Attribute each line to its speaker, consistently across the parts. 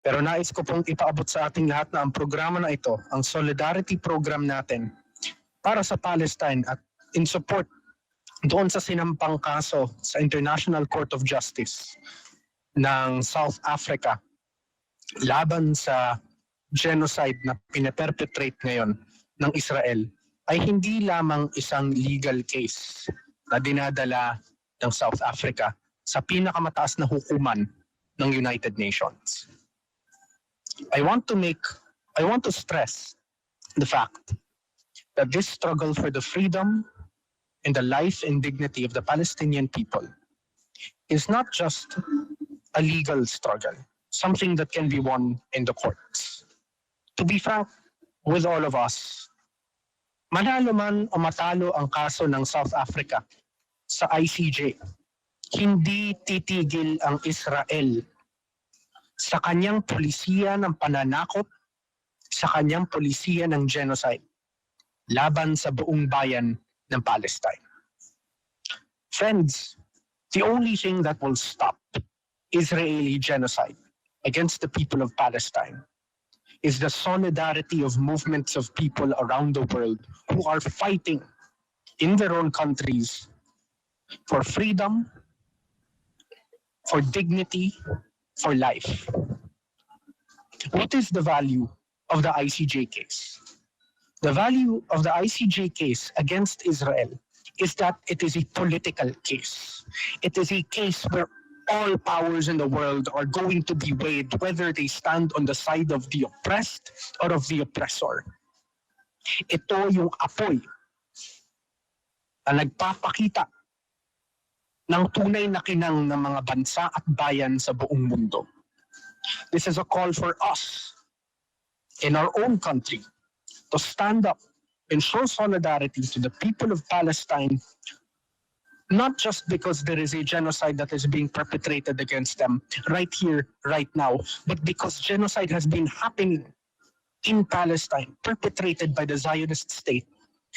Speaker 1: Pero nais ko pong ipaabot sa ating lahat na ang programa na ito, ang solidarity program natin para sa Palestine at in support doon sa sinampang kaso sa International Court of Justice ng South Africa laban sa genocide na pinaperpetrate ngayon ng Israel ay hindi lamang isang legal case na dinadala ng South Africa sa pinakamataas na hukuman ng United Nations. I want to stress the fact that this struggle for the freedom and the life and dignity of the Palestinian people is not just a legal struggle, something that can be won in the courts. To be frank with all of us, manalo man o matalo ang kaso ng South Africa sa ICJ, hindi titigil ang Israel sa kanyang polisiya ng pananakot, sa kanyang polisiya ng genocide laban sa buong bayan ng Palestine. Friends, the only thing that will stop Israeli genocide against the people of Palestine is the solidarity of movements of people around the world who are fighting in their own countries for freedom, for dignity, for life. What is the value of the ICJ case? The value of the ICJ case against Israel is that it is a political case. It is a case where all powers in the world are going to be weighed, whether they stand on the side of the oppressed or of the oppressor. Ito yung apoy na nagpapakita ng tunay na kinang ng mga bansa at bayan sa buong mundo. This is a call for us in our own country to stand up and show solidarity to the people of Palestine, not just because there is a genocide that is being perpetrated against them right here, right now, but because genocide has been happening in Palestine, perpetrated by the Zionist state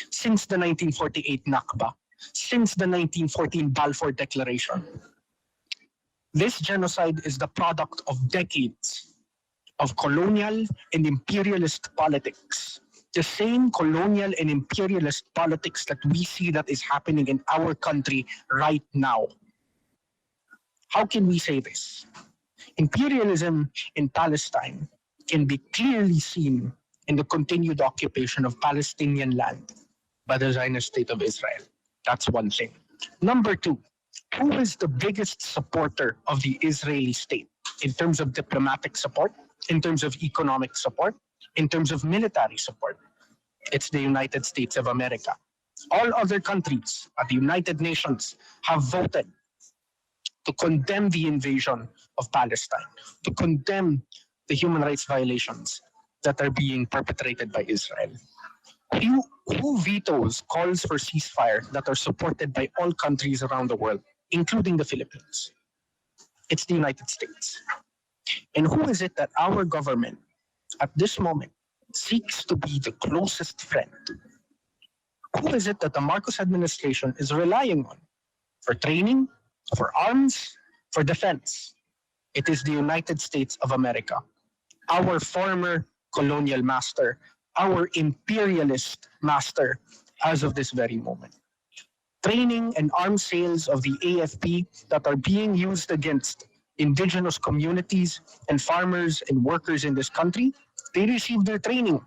Speaker 1: since the 1948 Nakba, since the 1914 Balfour Declaration. This genocide is the product of decades of colonial and imperialist politics. The same colonial and imperialist politics that we see that is happening in our country right now. How can we say this? Imperialism in Palestine can be clearly seen in the continued occupation of Palestinian land by the Zionist state of Israel. That's one thing. Number two, who is the biggest supporter of the Israeli state in terms of diplomatic support, in terms of economic support, in terms of military support? It's the United States of America. All other countries at the United Nations have voted to condemn the invasion of Palestine, to condemn the human rights violations that are being perpetrated by Israel. Who vetoes calls for ceasefire that are supported by all countries around the world, including the Philippines? It's the United States. And who is it that our government, at this moment, seeks to be the closest friend? Who is it that the Marcos administration is relying on for training, for arms, for defense? It is the United States of America, our former colonial master, our imperialist master as of this very moment. Training and arms sales of the AFP that are being used against indigenous communities and farmers and workers in this country, they receive their training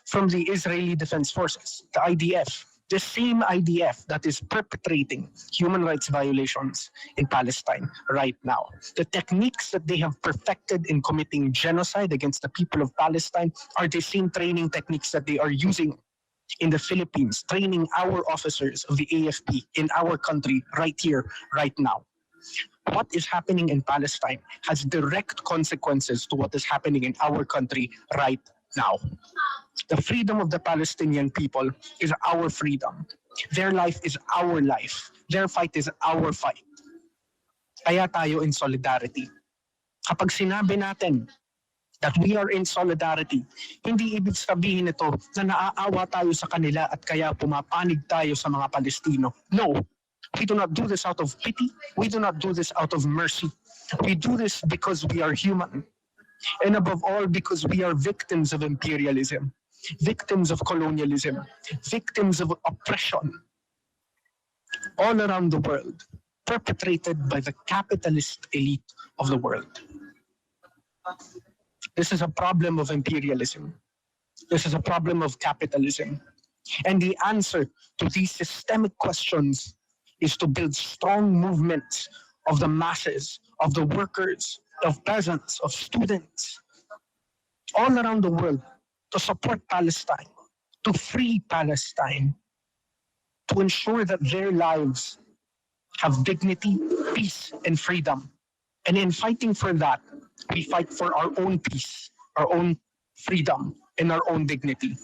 Speaker 1: from the Israeli Defense Forces, the IDF, the same IDF that is perpetrating human rights violations in Palestine right now. The techniques that they have perfected in committing genocide against the people of Palestine are the same training techniques that they are using in the Philippines, training our officers of the AFP in our country right here, right now. What is happening in Palestine has direct consequences to what is happening in our country right now. The freedom of the Palestinian people is our freedom. Their life is our life. Their fight is our fight. Kaya tayo in solidarity. Kapag sinabi natin that we are in solidarity, hindi ibig sabihin ito na naaawa tayo sa kanila at kaya pumapanig tayo sa mga Palestino. No, we do not do this out of pity. We do not do this out of mercy. We do this because we are human. And above all, because we are victims of imperialism, victims of colonialism, victims of oppression all around the world, perpetrated by the capitalist elite of the world. This is a problem of imperialism. This is a problem of capitalism. And the answer to these systemic questions is to build strong movements of the masses, of the workers, of peasants, of students, all around the world, to support Palestine, to free Palestine, to ensure that their lives have dignity, peace, and freedom. And in fighting for that, we fight for our own peace, our own freedom, and our own dignity.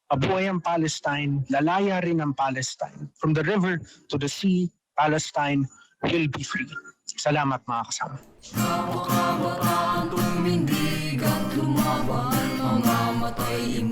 Speaker 1: Mabuhay ang Palestine, lalaya rin ang Palestine. From the river to the sea, Palestine will be free. Salamat mga kasama.
Speaker 2: Kabataan tumindig at lumaban, mga matay